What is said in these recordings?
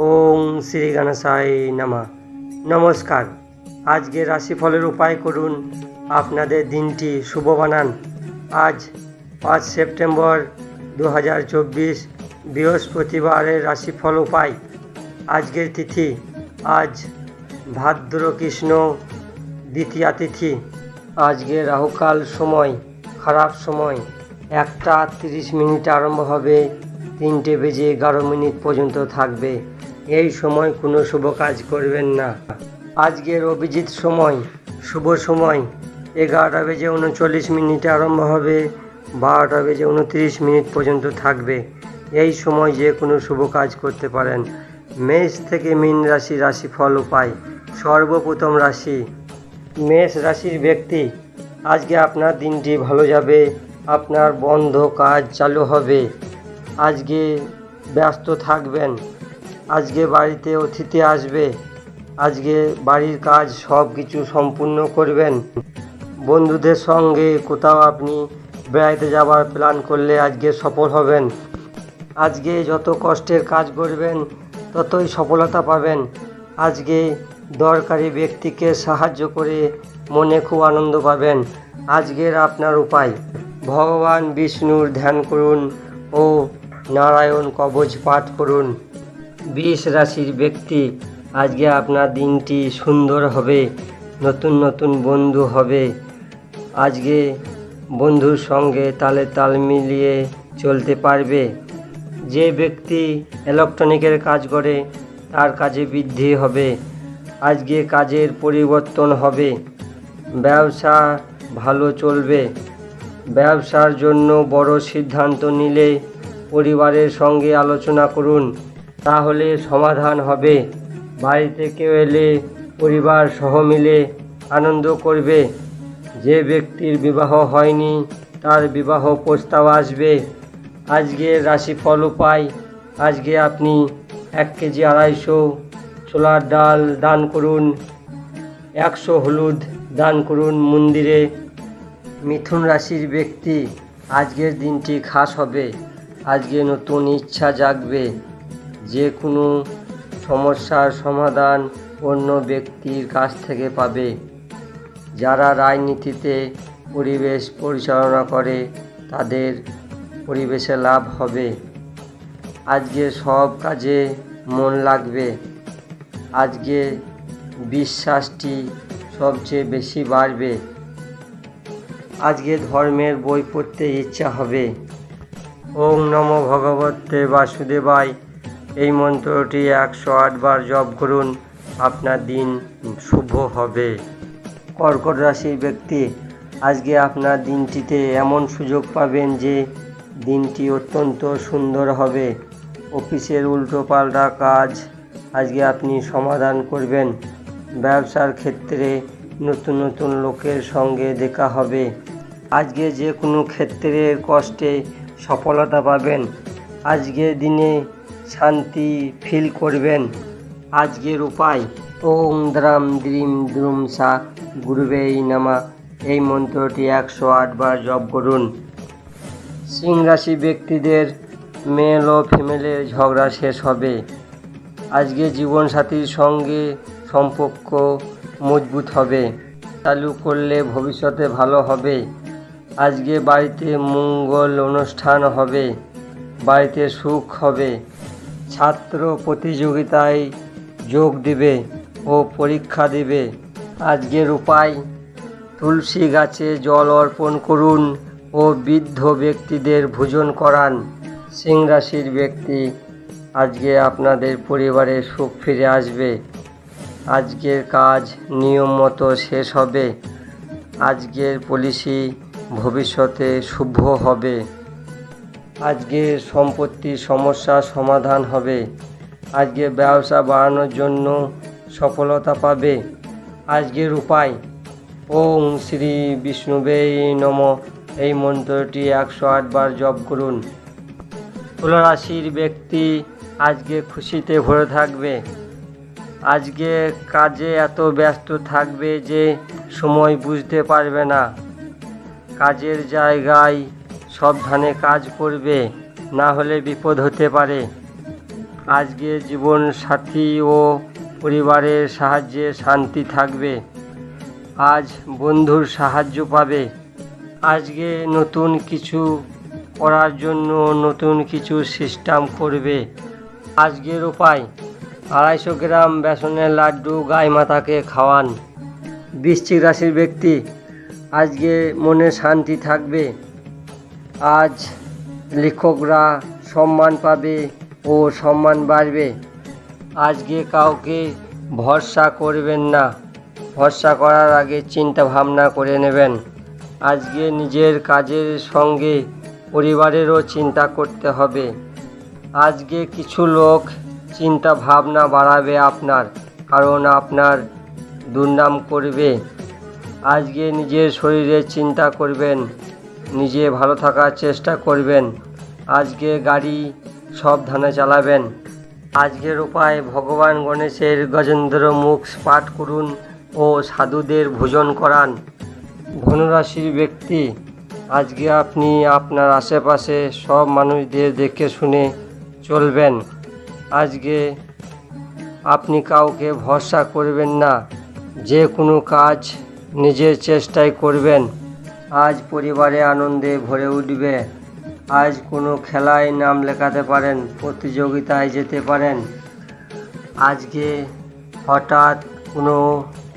ওং শ্রী গণেশায় নমঃ। নমস্কার। আজকে রাশিফলের উপায় করুন, আপনাদের দিনটি শুভ বানান। আজ 5 সেপ্টেম্বর 2024, বৃহস্পতিবারের রাশিফল উপায়। আজকের তিথি আজ ভাদ্র কৃষ্ণ দ্বিতীয়া তিথি। আজকে রাহুকাল সময়, খারাপ সময় 1টা 30 আরম্ভ হবে, 3টে বেজে 11 পর্যন্ত থাকবে। এই সময় কোনো শুভ কাজ করবেন না। আজকের অভিজিৎ সময়, শুভ সময় 11টা 39 আরম্ভ হবে, 12টা 29 পর্যন্ত থাকবে। এই সময় যে কোনো শুভ কাজ করতে পারেন। মেষ থেকে মীন রাশি রাশিফল উপায়। সর্বপ্রথম রাশি মেষ রাশির ব্যক্তি, আজকে আপনার দিনটি ভালো যাবে। আপনার বন্ধ কাজ চালু হবে। আজকে ব্যস্ত থাকবেন। আজকে বাড়িতে অতিথি আসবে। আজকে বাড়ির কাজ সব কিছু সম্পূর্ণ করবেন। বন্ধুদের সঙ্গে কোথাও আপনি বেড়াইতে যাওয়ার প্ল্যান করলে আজকে সফল হবেন। আজকে যত কষ্টের কাজ করবেন ততই সফলতা পাবেন। আজকে দরকারি ব্যক্তিকে সাহায্য করে মনে খুব আনন্দ পাবেন। আজকের আপনার উপায়, ভগবান বিষ্ণুর ধ্যান করুন ও নারায়ণ কবচ পাঠ করুন। বৃষ রাশির ব্যক্তি, আজকে আপনার দিনটি সুন্দর হবে। নতুন নতুন বন্ধু হবে। আজকে বন্ধুর সঙ্গে তালে তাল মিলিয়ে চলতে পারবে। যে ব্যক্তি ইলেকট্রনিকের কাজ করে তার কাজে বৃদ্ধি হবে। আজকে কাজের পরিবর্তন হবে। ব্যবসা ভালো চলবে। ব্যবসার জন্য বড় সিদ্ধান্ত নিলে পরিবারের সঙ্গে আলোচনা করুন, তাহলে সমাধান হবে। বাড়িতে কেউ এলে পরিবার সহ মিলে আনন্দ করবে। যে ব্যক্তির বিবাহ হয়নি তার বিবাহ প্রস্তাব আসবে। আজকের রাশিফল উপায়, আজকে আপনি 1 কেজি 250 ছোলার ডাল দান করুন, 100 হলুদ দান করুন মন্দিরে। মিথুন রাশির ব্যক্তি, আজকের দিনটি খাস হবে। আজকে নতুন ইচ্ছা জাগবে। যে কোনো সমস্যার সমাধান অন্য ব্যক্তির কাছ থেকে পাবে। যারা রাজনীতিতে পরিবেশ পরিচালনা করে তাদের পরিবেশে লাভ হবে। আজকে সব কাজে মন লাগবে। আজকে বিশ্বাসটি সবচেয়ে বেশি বাড়বে। আজকে ধর্মের বই পড়তে ইচ্ছা হবে। ওম নমো ভগবতে বাসুদেবায়, এই মন্ত্রটি 108 বার জপ করুন। আপনার দিন শুভ হবে। কর্কট রাশির ব্যক্তি, আজকে আপনার দিনটিতে এমন সুযোগ পাবেন যে দিনটি অত্যন্ত সুন্দর হবে। অফিসের উল্টোপাল্টা কাজ আজকে আপনি সমাধান করবেন। ব্যবসার ক্ষেত্রে নতুন নতুন লোকের সঙ্গে দেখা হবে। আজকে যে কোনো ক্ষেত্রের কষ্টে সফলতা পাবেন। আজকের দিনে শান্তি ফিল করবেন। আজকের উপায়, ওং দ্রাম দ্রিম দ্রুম সা গুরুবেই নমঃ, এই মন্ত্রটি 108 বার জপ করুন। সিংহ রাশি ব্যক্তিদের মেল ও ফিমেলের ঝগড়া শেষ হবে। আজকে জীবনসাথীর সঙ্গে সম্পর্ক মজবুত হবে। চালু করলে ভবিষ্যতে ভালো হবে। আজকে বাড়িতে মঙ্গল অনুষ্ঠান হবে। বাড়িতে সুখ হবে। ছাত্র প্রতিযোগিতায় যোগ দিবে ও পরীক্ষা দেবে। আজকের উপায়, তুলসী গাছে জল অর্পণ করুন ও বৃদ্ধ ব্যক্তিদের ভোজন করান। সিংহ রাশির ব্যক্তি, আজকে আপনাদের পরিবারে সুখ ফিরে আসবে। আজকের কাজ নিয়ম মতো শেষ হবে। আজকের পলিসি ভবিষ্যতে শুভ হবে। আজকের সম্পত্তির সমস্যার সমাধান হবে। আজকে ব্যবসা বাড়ানোর জন্য সফলতা পাবে। আজকের উপায়, ওং শ্রী বিষ্ণুবে নমঃ, এই মন্ত্রটি 108 বার জপ করুন। তুলা রাশির ব্যক্তি, আজকে খুশিতে ভরে থাকবে। আজকে কাজে এত ব্যস্ত থাকবে যে সময় বুঝতে পারবে না। কাজের জায়গায় সাবধানে কাজ করবে, না হলে বিপদ হতে পারে। আজকে জীবন সাথী ও পরিবারের সাহায্যে শান্তি থাকবে। আজ বন্ধুর সাহায্য পাবে। আজকে নতুন কিছু করার জন্য নতুন কিছু সিস্টেম করবে। আজকের উপায় 250 গ্রাম বেসনের লাড্ডু গাই মাতাকে খাওয়ান। বৃশ্চিক রাশির ব্যক্তি, আজকে মনে শান্তি থাকবে। আজ লেখকরা সম্মান পাবে ও সম্মান বাড়বে। আজকে কাউকে ভরসা করবেন না, ভরসা করার আগে চিন্তা ভাবনা করে নেবেন। আজকে নিজের কাজের সঙ্গে পরিবারেরও চিন্তা করতে হবে। আজকে কিছু লোক চিন্তা ভাবনা বাড়াবে আপনার, কারণ আপনার দুর্নাম করবে। আজকে নিজের শরীরের চিন্তা করবেন, নিজে ভালো থাকার চেষ্টা করবেন। আজকে গাড়ি সাবধানে চালাবেন। আজকের উপায় ভগবান গণেশের গজেন্দ্র মুখ পাঠ করুন ও সাধুদের ভোজন করান। ধনুরাশির ব্যক্তি, আজকে আপনি আপনার আশেপাশে সব মানুষদের দেখে শুনে চলবেন। আজকে আপনি কাউকে ভরসা করবেন না, যে কোনো কাজ নিজের চেষ্টায় করবেন। আজ পরিবারে আনন্দে ভরে উঠবে। আজ কোনো খেলায় নাম লেখাতে পারেন, প্রতিযোগিতায় যেতে পারেন। আজকে হঠাৎ কোনো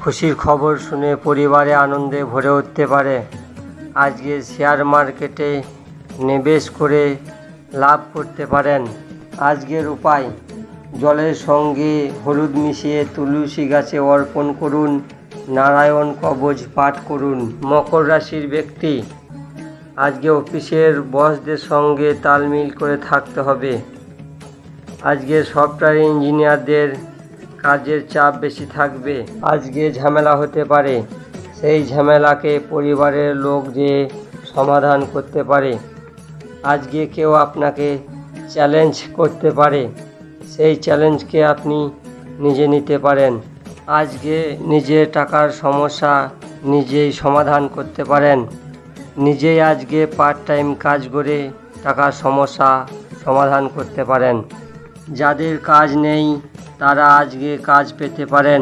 খুশির খবর শুনে পরিবারে আনন্দে ভরে উঠতে পারে। আজকে শেয়ার মার্কেটে নিবেশ করে লাভ করতে পারেন। আজকের উপায় জলের সঙ্গে হলুদ মিশিয়ে তুলসী গাছে অর্পণ করুন, নারায়ণ কবচ পাঠ করুন। মকর রাশির ব্যক্তি, আজকে অফিসের বসদের সঙ্গে তালমিল করে থাকতে হবে। আজকে সফটওয়্যার ইঞ্জিনিয়ারদের কাজের চাপ বেশি থাকবে। আজকে ঝামেলা হতে পারে, সেই ঝামেলাকে পরিবারের লোক যে সমাধান করতে পারে। আজকে কেউ আপনাকে চ্যালেঞ্জ করতে পারে, সেই চ্যালেঞ্জকে আপনি নিজে নিতে পারেন। আজকে নিজের টাকার সমস্যা নিজেই সমাধান করতে পারেন। নিজেই আজকে পার্ট টাইম কাজ করে টাকার সমস্যা সমাধান করতে পারেন। যাদের কাজ নেই তারা আজকে কাজ পেতে পারেন।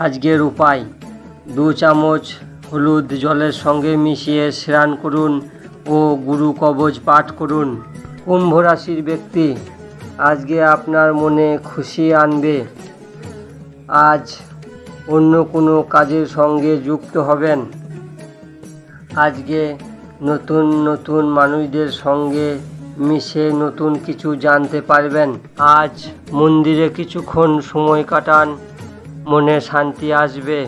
আজকের উপায় 2 চামচ হলুদ জলের সঙ্গে মিশিয়ে স্নান করুন ও গুরু কবচ পাঠ করুন। কুম্ভ রাশির ব্যক্তি, আজকে আপনার মনে খুশি আনবে। আজ অন্য কোনো কাজের সঙ্গে যুক্ত হবেন। আজকে নতুন নতুন মানুষদের সঙ্গে মিশে নতুন কিছু জানতে পারবেন। আজ মন্দিরে কিছুক্ষণ সময় কাটান, মনে শান্তি আসবে।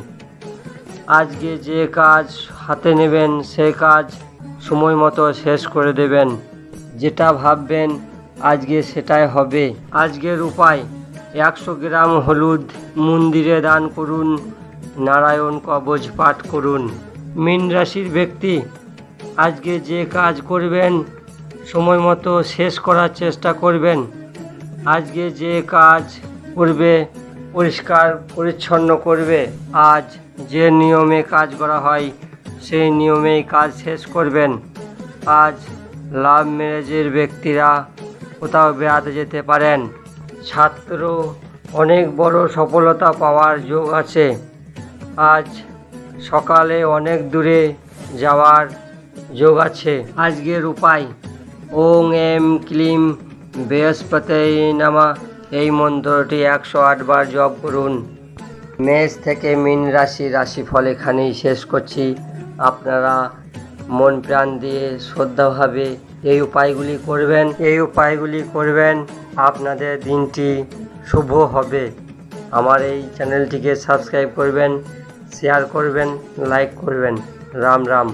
আজকে যে কাজ হাতে নেবেন সে কাজ সময় মতো শেষ করে দেবেন। যেটা ভাববেন আজকে সেটাই হবে। আজকের উপায় 100 গ্রাম হলুদ মন্দিরে দান করুন, নারায়ণ কবচ পাঠ করুন। মীন রাশির ব্যক্তি, আজকে যে কাজ করবেন সময় মতো শেষ করার চেষ্টা করবেন। আজকে যে কাজ করবে পরিষ্কার পরিচ্ছন্ন করবে। আজ যে নিয়মে কাজ করা হয় সেই নিয়মেই কাজ শেষ করবেন। আজ লাভ ম্যারেজের ব্যক্তিরা কোথাও বেড়াতে যেতে পারেন। ছাত্র অনেক বড় সফলতা পাওয়ার যোগ আছে। আজ সকালে অনেক দূরে যাওয়ার যোগ আছে। আজকের উপায় ওং এম ক্লিম বৃহস্পতি নামা এই মন্ত্রটি 108 বার জপ করুন। মেষ থেকে মীন রাশির রাশিফল এখানেই শেষ করছি। আপনারা মন প্রাণ দিয়ে শ্রদ্ধাভাবে এই উপায়গুলি করবেন, আপনাদের দিনটি শুভ হবে। আমার এই চ্যানেলটিকে সাবস্ক্রাইব করবেন, শেয়ার করবেন, লাইক করবেন। রাম রাম।